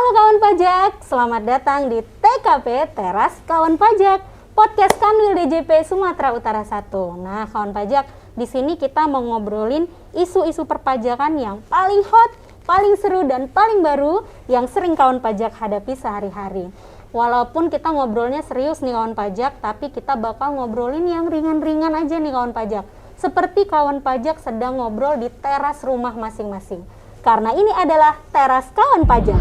Halo kawan pajak, selamat datang di TKP Teras Kawan Pajak, podcast Kanwil DJP Sumatera Utara 1. Nah, kawan pajak, di sini kita mau ngobrolin isu-isu perpajakan yang paling hot, paling seru dan paling baru yang sering kawan pajak hadapi sehari-hari. Walaupun kita ngobrolnya serius nih kawan pajak, tapi kita bakal ngobrolin yang ringan-ringan aja nih kawan pajak. Seperti kawan pajak sedang ngobrol di teras rumah masing-masing. Karena ini adalah Teras Kawan Pajak.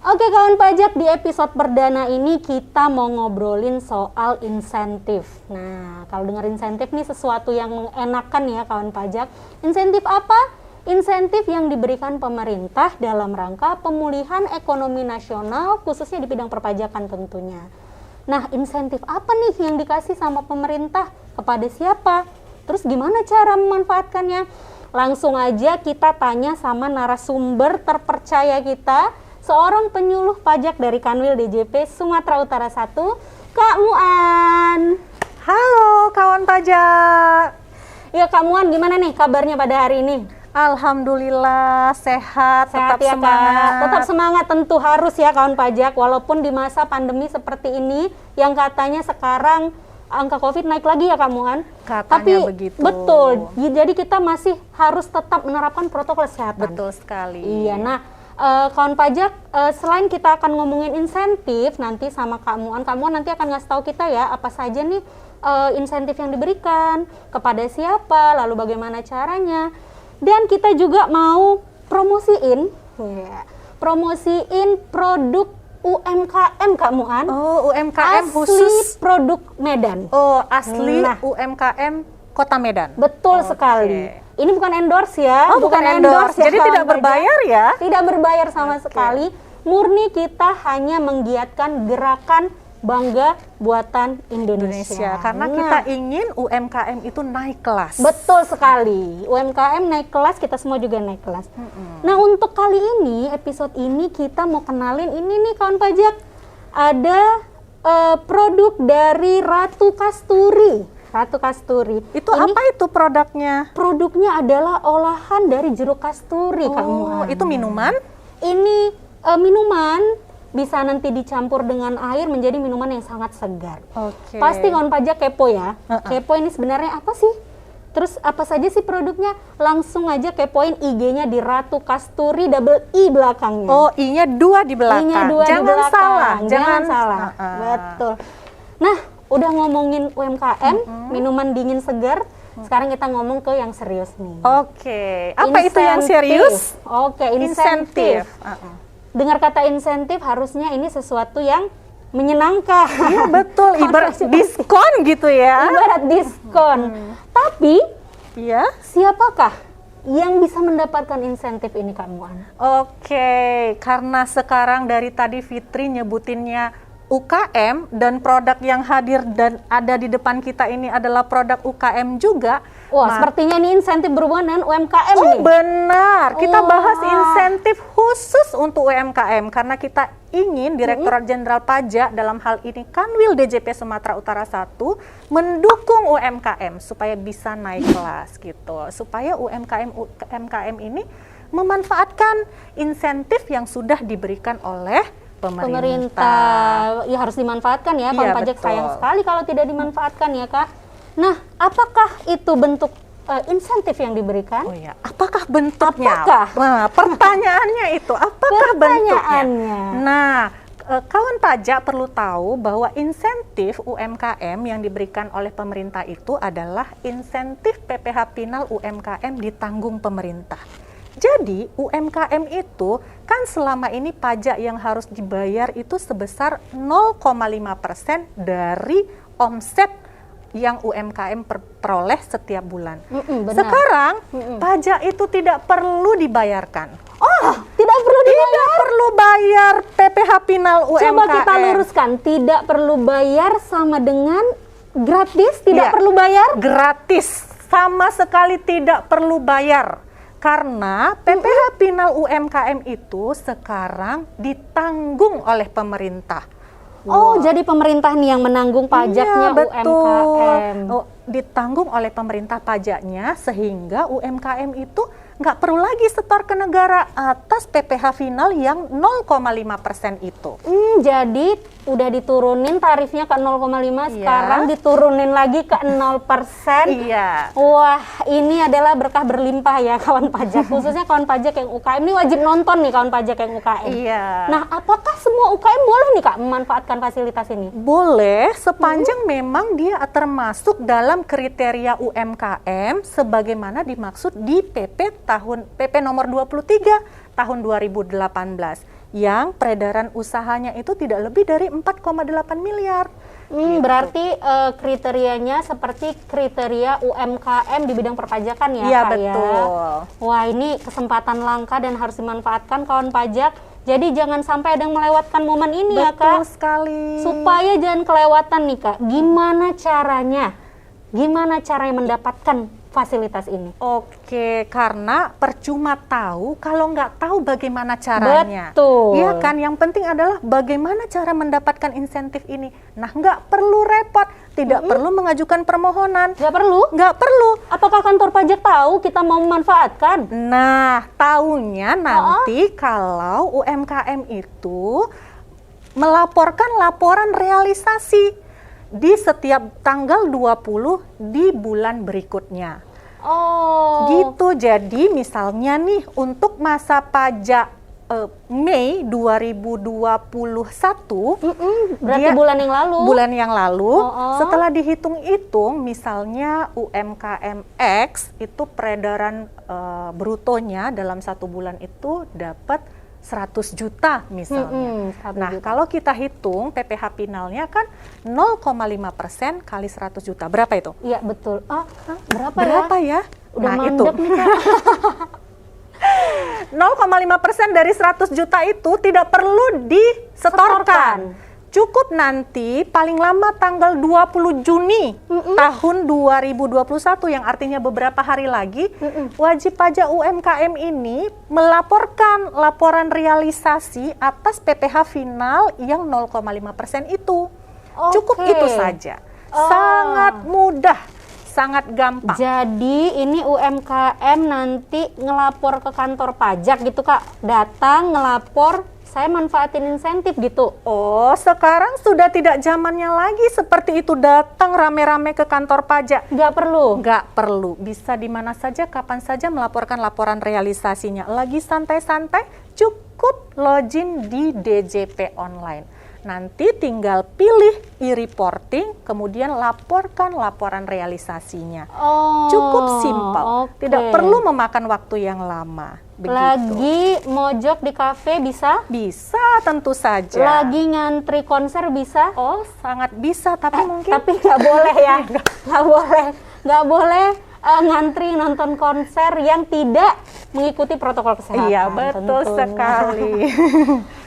Oke kawan pajak, di episode perdana ini kita mau ngobrolin soal insentif. Nah, kalau dengar insentif nih sesuatu yang mengenakan ya kawan pajak. Insentif apa? Insentif yang diberikan pemerintah dalam rangka pemulihan ekonomi nasional, khususnya di bidang perpajakan tentunya. Nah, insentif apa nih yang dikasih sama pemerintah? Kepada siapa? Terus gimana cara memanfaatkannya? Langsung aja kita tanya sama narasumber terpercaya kita, seorang penyuluh pajak dari Kanwil DJP Sumatera Utara 1, Kak Muan. Halo kawan pajak. Ya Kak Muan, gimana nih kabarnya pada hari ini? Alhamdulillah sehat tetap ya, semangat. Kak. Tetap semangat tentu harus ya kawan pajak, walaupun di masa pandemi seperti ini yang katanya sekarang angka COVID naik lagi ya Kak Muan. Katanya tapi begitu. Betul. Jadi kita masih harus tetap menerapkan protokol kesehatan. Betul sekali. Iya. Nah, kawan pajak, selain kita akan ngomongin insentif nanti sama Kak Muan nanti akan ngasih tahu kita ya apa saja nih insentif yang diberikan, kepada siapa, lalu bagaimana caranya. Dan kita juga mau promosiin produk UMKM Kak Muan. Oh, UMKM asli khusus produk Medan. Oh, asli Nah. UMKM Kota Medan. Betul sekali. Ini bukan endorse ya. Oh, bukan endorse. Ya, Jadi kawan tidak pajak. berbayar ya? Tidak berbayar sama sekali. Murni kita hanya menggiatkan gerakan Bangga Buatan Indonesia. Karena kita ingin UMKM itu naik kelas. Betul sekali. UMKM naik kelas, kita semua juga naik kelas. Nah, untuk kali ini, episode ini kita mau kenalin ini nih kawan pajak. Ada produk dari Ratu Kasturi. Ratu Kasturi. Itu ini, apa itu produknya? Produknya adalah olahan dari jeruk kasturi, Kak Muan. Itu minuman? Ini minuman, bisa nanti dicampur dengan air menjadi minuman yang sangat segar. Oke. Pasti kawan pajak kepo ya. Kepo ini sebenarnya apa sih? Terus apa saja sih produknya? Langsung aja kepoin IG-nya di Ratu Kasturi double I belakangnya. Oh, I-nya 2 di belakang. I-nya 2 Jangan di belakang. salah. Jangan salah. Betul. Nah, udah ngomongin UMKM, minuman dingin segar. Sekarang kita ngomong ke yang serius nih. Oke. Apa itu yang serius? Oke, insentif. Dengar kata insentif harusnya ini sesuatu yang menyenangkan. Iya betul, ibarat diskon gitu ya. Ibarat diskon. Tapi, ya, siapakah yang bisa mendapatkan insentif ini Kak Muan? Oke, karena sekarang dari tadi Fitri nyebutinnya UKM dan produk yang hadir dan ada di depan kita ini adalah produk UKM juga. Wah, sepertinya ini insentif berhubungan dengan UMKM nih. Benar, kita bahas insentif khusus untuk UMKM karena kita ingin Direktorat Jenderal Pajak dalam hal ini Kanwil DJP Sumatera Utara 1 mendukung UMKM supaya bisa naik kelas gitu. Supaya UMKM ini memanfaatkan insentif yang sudah diberikan oleh pemerintah. Ya harus dimanfaatkan ya, kawan pajak. Betul. Sayang sekali kalau tidak dimanfaatkan ya Kak. Nah, apakah itu bentuk insentif yang diberikan? Oh ya, apakah bentuknya? Apakah? Nah, pertanyaannya itu, apakah bentuknya? Nah, kawan pajak perlu tahu bahwa insentif UMKM yang diberikan oleh pemerintah itu adalah insentif PPh Pinal UMKM ditanggung pemerintah. Jadi UMKM itu kan selama ini pajak yang harus dibayar itu sebesar 0,5% dari omset yang UMKM peroleh setiap bulan. Benar. Sekarang pajak itu tidak perlu dibayarkan. Oh, tidak perlu dibayar? Tidak perlu bayar PPh Pinal UMKM. Coba kita luruskan, tidak perlu bayar sama dengan gratis, tidak perlu bayar? Gratis, sama sekali tidak perlu bayar. Karena PPh Pinal UMKM itu sekarang ditanggung oleh pemerintah. Oh, jadi pemerintah nih yang menanggung pajaknya betul. UMKM. ditanggung oleh pemerintah pajaknya, sehingga UMKM itu nggak perlu lagi setor ke negara atas PPh final yang 0,5% itu. Jadi udah diturunin tarifnya ke 0,5, sekarang diturunin lagi ke 0%. Iya. Wah, ini adalah berkah berlimpah ya kawan pajak, khususnya kawan pajak yang UKM. Ini wajib nonton nih kawan pajak yang UKM. Iya. Nah, apakah semua UKM boleh nih Kak memanfaatkan fasilitas ini? Boleh, sepanjang memang dia termasuk dalam kriteria UMKM sebagaimana dimaksud di PP nomor 23 tahun 2018 yang peredaran usahanya itu tidak lebih dari 4,8 miliar. Gitu. Berarti kriterianya seperti kriteria UMKM di bidang perpajakan ya, Iya, Kak betul. ya? Wah, ini kesempatan langka dan harus dimanfaatkan kawan pajak. Jadi jangan sampai ada yang melewatkan momen ini ya, Kak. Betul sekali. Supaya jangan kelewatan nih, Kak. Gimana caranya? Gimana caranya mendapatkan fasilitas ini? Oke, karena percuma tahu kalau nggak tahu bagaimana caranya. Betul. Iya kan, yang penting adalah bagaimana cara mendapatkan insentif ini. Nah, nggak perlu repot, tidak perlu mengajukan permohonan. Nggak perlu? Nggak perlu. Apakah kantor pajak tahu kita mau memanfaatkan? Nah, tahunya nanti kalau UMKM itu melaporkan laporan realisasi di setiap tanggal 20 di bulan berikutnya. Oh. Gitu, jadi misalnya nih untuk masa pajak Mei 2021, Berarti bulan yang lalu. Bulan yang lalu, setelah dihitung-hitung, misalnya UMKM X itu peredaran brutonya dalam satu bulan itu dapat 100 juta misalnya. Nah, kalau kita hitung PPh finalnya kan 0,5% kali 100 juta. Berapa itu? Iya, betul. Berapa ya? Udah nah, mandek nih, Kak. 0,5% dari 100 juta itu tidak perlu disetorkan. Cukup nanti paling lama tanggal 20 Juni tahun 2021 yang artinya beberapa hari lagi wajib pajak UMKM ini melaporkan laporan realisasi atas PPh final yang 0,5% itu. Cukup itu saja. Sangat mudah, sangat gampang. Jadi ini UMKM nanti ngelapor ke kantor pajak gitu Kak, datang ngelapor saya manfaatin insentif gitu. Oh, sekarang sudah tidak zamannya lagi seperti itu datang rame-rame ke kantor pajak. Nggak perlu? Nggak perlu, bisa di mana saja, kapan saja melaporkan laporan realisasinya. Lagi santai-santai, cukup login di DJP online. Nanti tinggal pilih e-reporting, kemudian laporkan laporan realisasinya. Cukup simpel, tidak perlu memakan waktu yang lama. Begitu. Lagi mojok di kafe bisa? Bisa, tentu saja. Lagi ngantri konser bisa? Oh, sangat bisa, tapi mungkin... Tapi nggak boleh ya, nggak boleh ngantri nonton konser yang tidak mengikuti protokol kesehatan. Iya, betul sekali.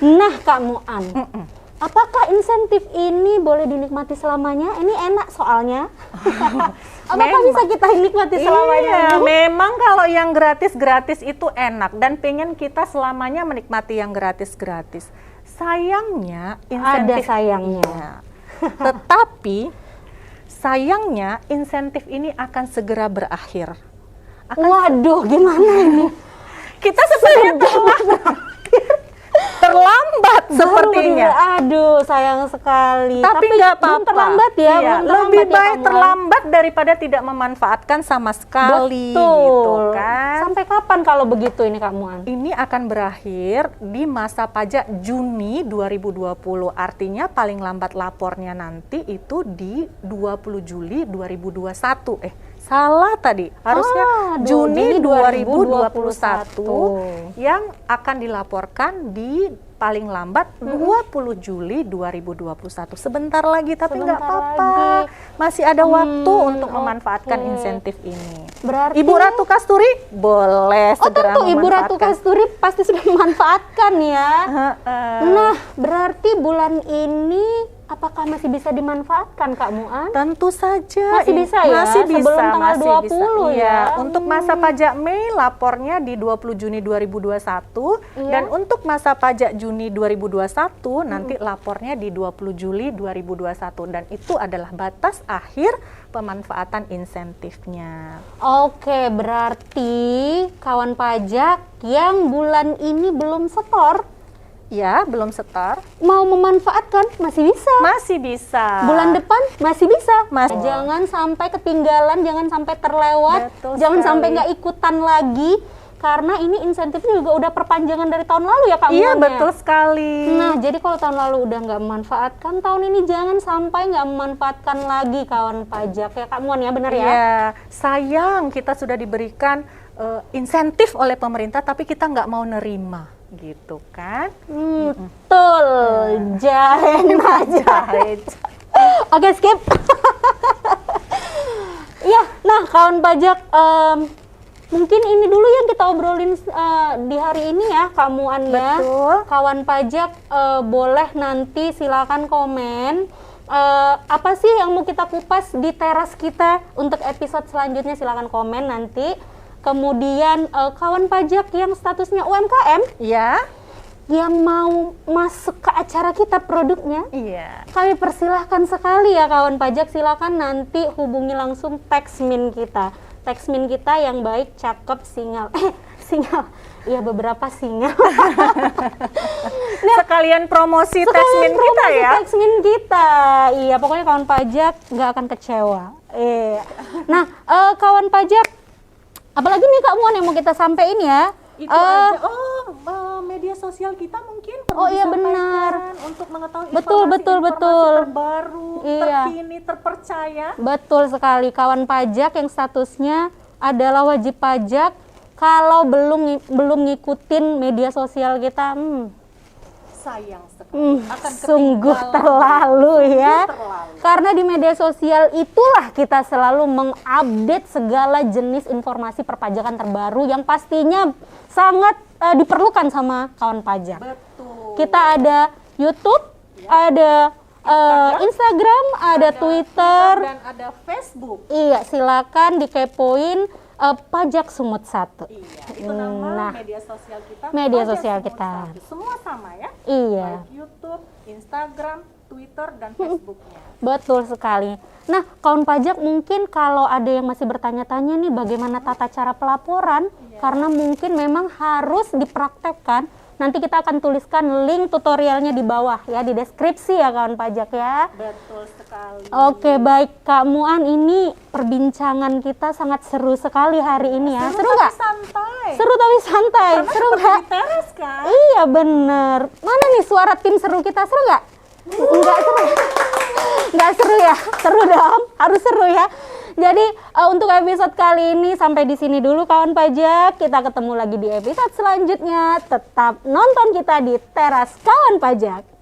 Nah, Kak Muan, apakah insentif ini boleh dinikmati selamanya? Ini enak soalnya. Apakah bisa kita nikmati selamanya? Iya, memang kalau yang gratis-gratis itu enak dan pengen kita selamanya menikmati yang gratis-gratis. Sayangnya insentif ada sayangnya. Tetapi sayangnya insentif ini akan segera berakhir. Waduh, gimana ini? Kita sebenarnya terlambat sepertinya. Aduh, sayang sekali. Tapi nggak apa-apa. Terlambat ya. Iya, lebih baik terlambat daripada tidak memanfaatkan sama sekali. Betul. Gitu kan. Sampai kapan kalau begitu ini Kak Muan? Ini akan berakhir di masa pajak Juni 2020. Artinya paling lambat lapornya nanti itu di 20 Juli 2021. Salah tadi. Harusnya Juni 2021 yang akan dilaporkan di paling lambat 20 Juli 2021. Sebentar lagi, tapi nggak apa-apa. Masih ada waktu untuk memanfaatkan insentif ini. Berarti Ibu Ratu Kasturi boleh segera tentu Ibu Ratu Kasturi pasti sudah memanfaatkan ya. Nah, berarti bulan ini apakah masih bisa dimanfaatkan Kak Muan? Tentu saja. Masih bisa ya? Masih bisa. Sebelum tanggal masih 20 bisa. ya? Iya. Untuk masa pajak Mei lapornya di 20 Juni 2021 dan untuk masa pajak Juni 2021 nanti lapornya di 20 Juli 2021 dan itu adalah batas akhir pemanfaatan insentifnya. Oke, berarti kawan pajak yang bulan ini belum setor, Ya, belum setor. mau memanfaatkan masih bisa. Masih bisa. Bulan depan masih bisa. Masih. Jangan sampai ketinggalan, jangan sampai terlewat, Betul jangan sekali. sampai nggak ikutan lagi. Karena ini insentifnya juga udah perpanjangan dari tahun lalu ya Kak Iya, Muan, ya? betul sekali. Nah, jadi kalau tahun lalu udah nggak memanfaatkan, tahun ini jangan sampai nggak memanfaatkan lagi kawan pajak ya Kak Muan ya, benar ya? Iya, sayang kita sudah diberikan insentif oleh pemerintah tapi kita nggak mau nerima, gitu kan? Betul, jahen aja. Oke, skip. Iya, nah kawan pajak, mungkin ini dulu yang kita obrolin di hari ini ya, Kak Muan ya. Betul. Kawan pajak boleh nanti silakan komen. Apa sih yang mau kita kupas di teras kita untuk episode selanjutnya, silakan komen nanti. Kemudian kawan pajak yang statusnya UMKM Ya, yang mau masuk ke acara kita produknya, iya. kami persilahkan sekali ya kawan pajak, silakan nanti hubungi langsung Taxmin kita. Taxmin kita yang baik, cakep, singal. Singal. Iya, beberapa singal. Sekalian promosi Taxmin kita ya. Taxmin kita. Iya, pokoknya kawan pajak nggak akan kecewa. Nah, kawan pajak, apalagi nih Kak Muan yang mau kita sampein ya? Itu aja. Media sosial kita mungkin perlu iya, disampaikan benar. untuk mengetahui Betul, informasi terbaru, Iya. terkini, terpercaya. Betul sekali, kawan pajak yang statusnya adalah wajib pajak, kalau belum ngikutin media sosial kita, Sayang sekali. Akan sungguh ketinggalan. terlalu ya. terlalu. Karena di media sosial itulah kita selalu mengupdate segala jenis informasi perpajakan terbaru yang pastinya sangat diperlukan sama kawan pajak. Betul. Kita ada YouTube, ada Instagram, ada Twitter. Dan ada Facebook. Iya, silakan dikepoin Pajak Sumut 1. Iya, itu nama Nah, media sosial kita. media Pajak sosial Sumut kita. 1. Semua sama ya. Iya, Baik YouTube, Instagram, Twitter, dan Facebooknya. betul sekali. Nah, kawan pajak mungkin kalau ada yang masih bertanya-tanya nih bagaimana tata cara pelaporan, karena mungkin memang harus dipraktekkan. Nanti kita akan tuliskan link tutorialnya di bawah ya, di deskripsi ya kawan pajak ya. Betul sekali. Oke, baik Kak Muan, ini perbincangan kita sangat seru sekali hari ini ya. Seru nggak? Santai. Seru tapi santai. Karena Seru seperti nggak? di teras kan? Iya bener. Mana nih suara tim seru kita, seru nggak? Nggak seru. Nggak seru ya? Seru dong, harus seru ya. Jadi untuk episode kali ini sampai di sini dulu kawan pajak. Kita ketemu lagi di episode selanjutnya. Tetap nonton kita di Teras Kawan Pajak.